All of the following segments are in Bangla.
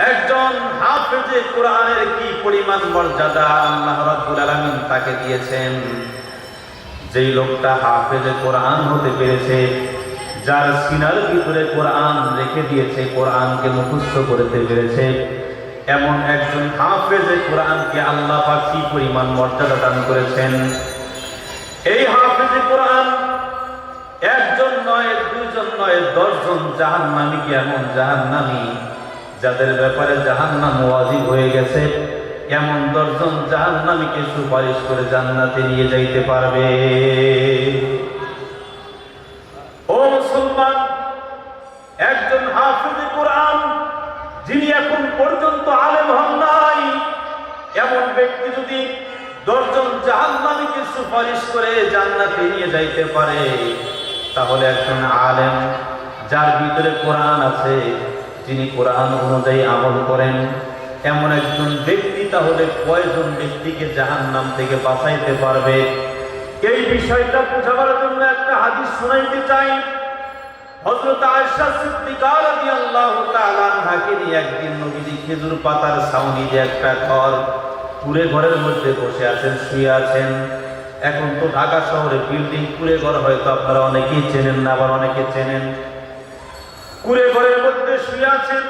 একজন হাফেজে কোরআনের কি পরিমাণ মর্যাদা আল্লাহ রাব্বুল আলামিন তাকে দিয়েছেন। যেই লোকটা হাফেজে কোরআন হতে পেরেছে, যার সিনার ভিতরে কোরআন রেখে দিয়েছে, কোরআনকে মুখস্থ করতে পেরেছে, এমন একজন হাফেজে কোরআনকে আল্লাহ পাক কি পরিমাণ মর্যাদা দান করেছেন। এই হাফেজে কোরআন একজন নয়, দুইজন নয়, 10 জন জাহান্নামীকে, এমন জাহান্নামী যাদের ব্যাপারে জাহান্নাম ওয়াজিব হয়ে গেছে, এমন 10 জন জাহান্নামীকে সুপারিশ করে জান্নাতে নিয়ে যাইতে পারবে। ও মুসলমান, একজন হাফেজে কোরআন যিনি এখন পর্যন্ত আলেম হন নাই, এমন ব্যক্তি যদি 10 জন জাহান্নামীকে সুপারিশ করে জান্নাতে নিয়ে যাইতে পারে, তাহলে একজন আলেম যার ভিতরে কোরআন আছে, যিনি কোরআন অনুযায়ী আমল করেন, এমন একজন ব্যক্তি তাহলে কয়জন ব্যক্তিকে জাহান্নাম থেকে বাঁচাইতে পারবে? এই বিষয়টা বোঝাবার জন্য একটা হাদিস শোনাইতে চাই। হযরত আয়েশা সিদ্দিকা রাদিয়াল্লাহু তাআলা আনহাকে নিয়ে একদিন নবীজি খেজুর পাতার ছাউনি যে একটা ঘর, কুড়ে ঘরের মধ্যে বসে আছেন, শুয়ে আছেন। এখন তো ঢাকা শহরে বিল্ডিং কুড়ে ঘর হয়তো আপনারা অনেকেই চেনেন না, আবার অনেকে চেনেন। কুড়ে ঘরের মধ্যে শুয়ে আছেন,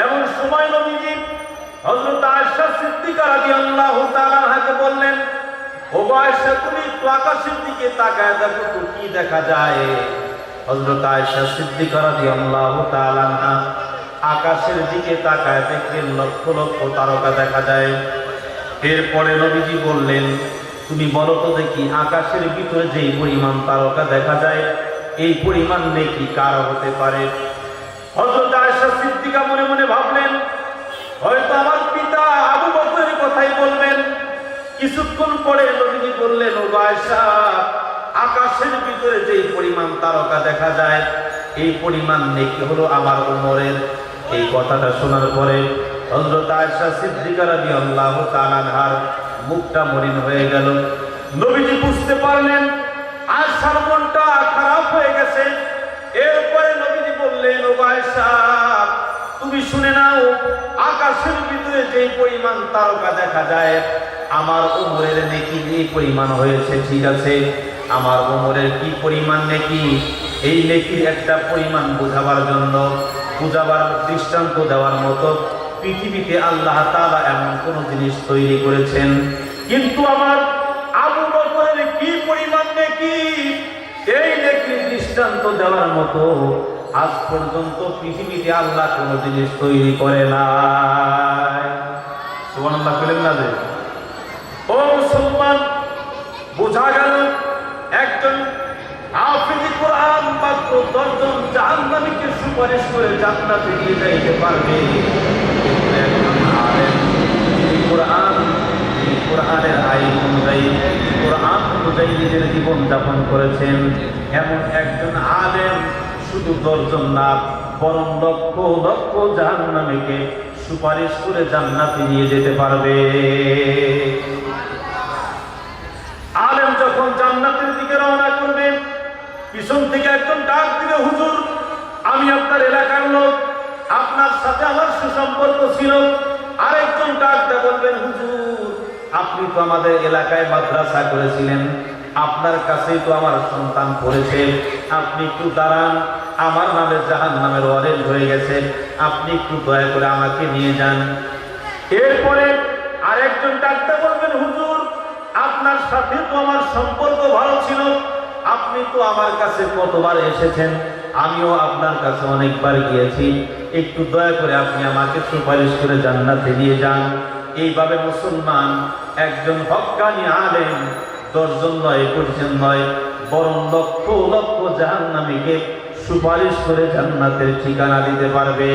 এমন সময় নবীজি হযরত আয়েশা সিদ্দিকা রাদিয়াল্লাহু তাআলা আনহাকে বললেন, ও আয়েশা, তুমি একটু আকাশের দিকে তাকায় দেখো তো কি দেখা যায়। হযরত আয়েশা সিদ্দিকা রাদিয়াল্লাহু তাআলা আনহা আকাশের দিকে তাকায় দেখলেন লক্ষ লক্ষ তারকা দেখা যায়। এরপরে নবীজি বললেন, তুমি বলো তো দেখি, আকাশের ভিতরে যেই পরিমাণ তারকা দেখা যায়, এই পরিমাণ নেকি কার হতে পারে? হযরত আয়েশা সিদ্দিকা মনে মনে ভাবলেন, হয়তো আমার পিতা আবু বকরের কথাই বলবেন। কিছুক্ষণ পরে নবীজি বললেন, ও আয়েশা, আকাশের ভিতরে যেই পরিমাণ তারকা দেখা যায়, এই পরিমাণ নেকি হলো আমার উমরের। এই কথাটা শোনার পরে হযরত আয়েশা সিদ্দিকা রাদিয়াল্লাহু তাআলা আনহার মুখটা মলিন হয়ে গেল। নবীজি বুঝতে পারলেন আয়েশার মনটা খারাপ হয়ে গেছে। এরপরে নবীজি বললেন, ও আয়েশা, তুমি শুনে নাও, আকাশের ভিতরে যেই পরিমাণ তারকা দেখা যায়, আমার উমরের নেকি এই পরিমাণ হয়েছে। ঠিক আছে, আমার উমরের কি পরিমাণ নেকি, এই নেকির একটা পরিমাণ বোঝাবার জন্য, বুঝাবার দৃষ্টান্ত দেওয়ার মতো পৃথিবীতে আল্লাহ তাআলা এমন কোন জিনিস তৈরি করেছেন, কিন্তু আমার আবু বকরের কি পরিমাণ নেকি, এই নেকির দৃষ্টান্ত দেওয়ার মতো আজ পর্যন্ত পৃথিবীতে আল্লাহ কোন জিনিস তৈরি করে নাই। সুবহানাল্লাহ বলেন না যে? ও মুসলমান, বোঝা গেল একজন হাফেজে কোরআন মাত্র 10 জন জাহান্নামীকে সুপারিশ করে জান্নাতে নিয়ে যাইতে পারবে। একজন আলেম যিনি কোরআনের আইন অনুযায়ী, কোরআন অনুযায়ী নিজের জীবন যাপন করেছেন, এমন একজন আলেম শুধু 10 জন না, বরং লক্ষ লক্ষ জাহান্নামীকে সুপারিশ করে জান্নাতে নিয়ে যেতে পারবে। আলেম যখন জান্নাতের দিকে রওনা করবে, পিছন থেকে একজন ডাক দিবে, হুজুর, আমি আপনার এলাকার লোক, আপনার সাথে আমার সুসম্পর্ক ছিল। আরেকজন ডাক দিয়ে বলবেন, হুজুর, আপনি তো আমাদের এলাকায় মাদ্রাসা করেছিলেন, আপনার কাছেই তো আমার সন্তান পড়েছে, আপনি একটু দাঁড়ান, আমার নামে জাহান্নামের ওয়ারেন্ট হয়ে গেছে, আপনি একটু দয়া করে আমাকে নিয়ে যান। এরপরে আরেকজন ডাক দিয়ে বলবেন, হুজুর, আপনার সাথে তো আমার সম্পর্ক ভালো ছিল, আপনি তো আমার কাছে কতবার এসেছেন, আমিও আপনার কাছে অনেকবার গিয়েছি, একটু দয়া করে আপনি আমাকে সুপারিশ করে জান্নাতে নিয়ে যান। এইভাবে মুসলমান একজন হক্কানি আলেম 10 জন নয়, 20 জন নয়, বরং লক্ষ লক্ষ জাহান্নামীকে সুপারিশ করে জান্নাতের ঠিকানা দিতে পারবে।